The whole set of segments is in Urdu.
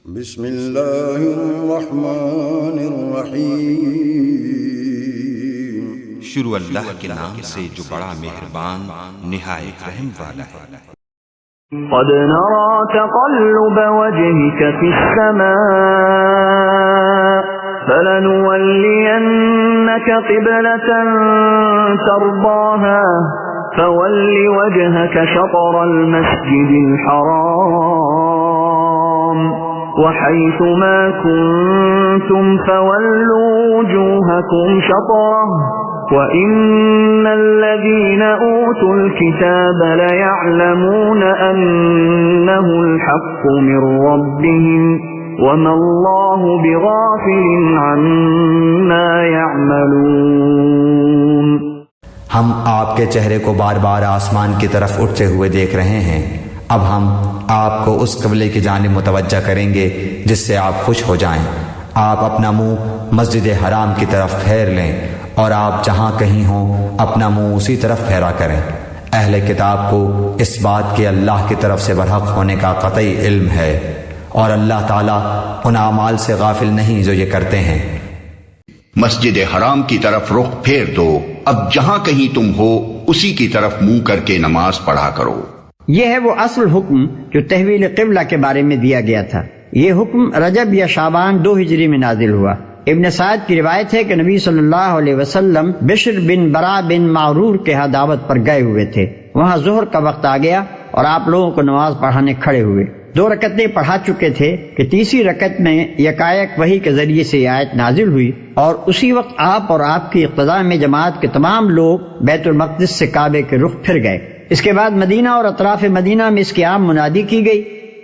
بسم اللہ الرحمن الرحیم، شروع اللہ کے نام سے جو بڑا مہربان نہایت رحم والا ہے۔ قد نرى تقلب وجهك في السماء فلنولينك قبلة ترضاها فول وجهك شطر المسجد الحرام وحيث ما كنتم فولوا وجوهكم شطره وَإِنَّ الَّذِينَ أُوتُوا الْكِتَابَ لَيَعْلَمُونَ أَنَّهُ الْحَقُّ مِنْ رَبِّهِمْ وَمَا اللَّهُ بِغَافِلٍ عَمَّا يَعْمَلُونَ۔ ہم آپ کے چہرے کو بار بار آسمان کی طرف اٹھتے ہوئے دیکھ رہے ہیں۔ اب ہم آپ کو اس قبلے کی جانب متوجہ کریں گے جس سے آپ خوش ہو جائیں۔ آپ اپنا منہ مسجد حرام کی طرف پھیر لیں اور آپ جہاں کہیں ہوں اپنا منہ اسی طرف پھیرا کریں۔ اہل کتاب کو اس بات کے اللہ کی طرف سے برحق ہونے کا قطعی علم ہے، اور اللہ تعالیٰ ان اعمال سے غافل نہیں جو یہ کرتے ہیں۔ مسجد حرام کی طرف رخ پھیر دو، اب جہاں کہیں تم ہو اسی کی طرف منہ کر کے نماز پڑھا کرو۔ یہ ہے وہ اصل حکم جو تحویل قبلہ کے بارے میں دیا گیا تھا۔ یہ حکم رجب یا شعبان 2 ہجری میں نازل ہوا۔ ابن سعد کی روایت ہے کہ نبی صلی اللہ علیہ وسلم بشر بن برا بن معرور کے ہاں دعوت پر گئے ہوئے تھے۔ وہاں ظہر کا وقت آ گیا اور آپ لوگوں کو نماز پڑھانے کھڑے ہوئے۔ 2 رکعتیں پڑھا چکے تھے کہ تیسری رکعت میں یکایک وحی کے ذریعے سے یہ آیت نازل ہوئی، اور اسی وقت آپ اور آپ کی اقتداء میں جماعت کے تمام لوگ بیت المقدس سے کعبے کے رخ پھر گئے۔ اس کے بعد مدینہ اور اطراف مدینہ میں اس کی عام منادی کی گئی۔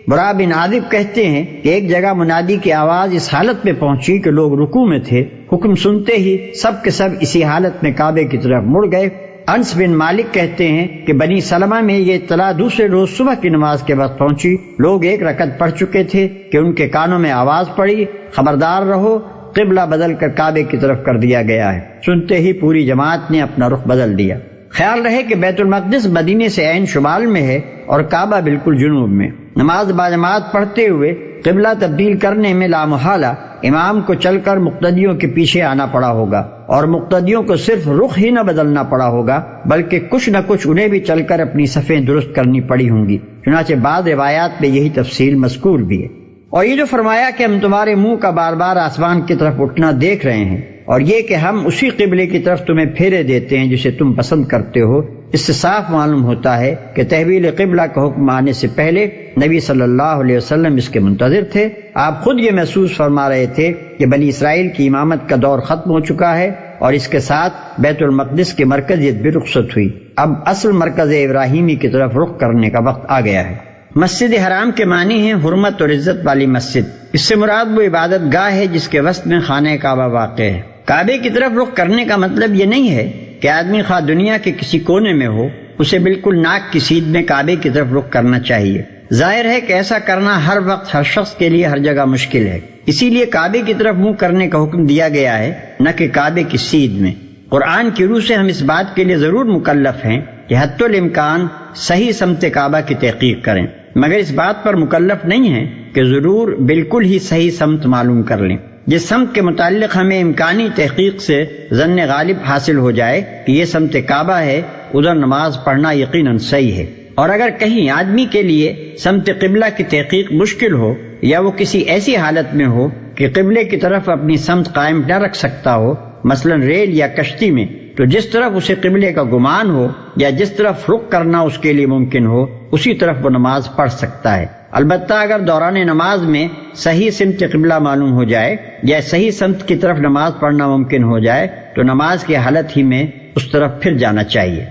برا بن عازب کہتے ہیں کہ ایک جگہ منادی کی آواز اس حالت میں پہنچی کہ لوگ رکوع میں تھے، حکم سنتے ہی سب کے سب اسی حالت میں کعبے کی طرف مڑ گئے۔ انس بن مالک کہتے ہیں کہ بنی سلمہ میں یہ اطلاع دوسرے روز صبح کی نماز کے وقت پہنچی۔ لوگ 1 رکعت پڑھ چکے تھے کہ ان کے کانوں میں آواز پڑی، خبردار رہو، قبلہ بدل کر کعبے کی طرف کر دیا گیا ہے۔ سنتے ہی پوری جماعت نے اپنا رخ بدل دیا۔ خیال رہے کہ بیت المقدس مدینے سے عین شمال میں ہے اور کعبہ بالکل جنوب میں۔ نماز باجماعت پڑھتے ہوئے قبلہ تبدیل کرنے میں لامحالہ امام کو چل کر مقتدیوں کے پیچھے آنا پڑا ہوگا، اور مقتدیوں کو صرف رخ ہی نہ بدلنا پڑا ہوگا بلکہ کچھ نہ کچھ انہیں بھی چل کر اپنی صفیں درست کرنی پڑی ہوں گی۔ چنانچہ بعض روایات میں یہی تفصیل مذکور بھی ہے۔ اور یہ جو فرمایا کہ ہم تمہارے منہ کا بار بار آسمان کی طرف اٹھنا دیکھ رہے ہیں، اور یہ کہ ہم اسی قبلے کی طرف تمہیں پھیرے دیتے ہیں جسے تم پسند کرتے ہو، اس سے صاف معلوم ہوتا ہے کہ تحویل قبلہ کا حکم آنے سے پہلے نبی صلی اللہ علیہ وسلم اس کے منتظر تھے۔ آپ خود یہ محسوس فرما رہے تھے کہ بنی اسرائیل کی امامت کا دور ختم ہو چکا ہے، اور اس کے ساتھ بیت المقدس کی مرکزیت بھی رخصت ہوئی۔ اب اصل مرکز ابراہیمی کی طرف رخ کرنے کا وقت آ گیا ہے۔ مسجد حرام کے معنی ہیں حرمت اور عزت والی مسجد۔ اس سے مراد وہ عبادت گاہ ہے جس کے وسط میں خانہ کعبہ واقع ہے۔ کعبے کی طرف رخ کرنے کا مطلب یہ نہیں ہے کہ آدمی خواہ دنیا کے کسی کونے میں ہو، اسے بالکل ناک کی سیدھ میں کعبے کی طرف رخ کرنا چاہیے۔ ظاہر ہے کہ ایسا کرنا ہر وقت ہر شخص کے لیے ہر جگہ مشکل ہے، اسی لیے کعبے کی طرف منہ کرنے کا حکم دیا گیا ہے، نہ کہ کعبے کی سیدھ میں۔ قرآن کی روح سے ہم اس بات کے لیے ضرور مکلف ہیں کہ حتی الامکان صحیح سمت کعبہ کی تحقیق کریں، مگر اس بات پر مکلف نہیں ہیں کہ ضرور بالکل ہی صحیح سمت معلوم کر لیں۔ جس سمت کے متعلق ہمیں امکانی تحقیق سے ظن غالب حاصل ہو جائے کہ یہ سمت کعبہ ہے، ادھر نماز پڑھنا یقیناً صحیح ہے۔ اور اگر کہیں آدمی کے لیے سمت قبلہ کی تحقیق مشکل ہو، یا وہ کسی ایسی حالت میں ہو کہ قبلے کی طرف اپنی سمت قائم نہ رکھ سکتا ہو، مثلا ریل یا کشتی میں، تو جس طرف اسے قبلے کا گمان ہو یا جس طرف رخ کرنا اس کے لیے ممکن ہو، اسی طرف وہ نماز پڑھ سکتا ہے۔ البتہ اگر دوران نماز میں صحیح سمت قبلہ معلوم ہو جائے یا صحیح سمت کی طرف نماز پڑھنا ممکن ہو جائے تو نماز کی حالت ہی میں اس طرف پھر جانا چاہیے۔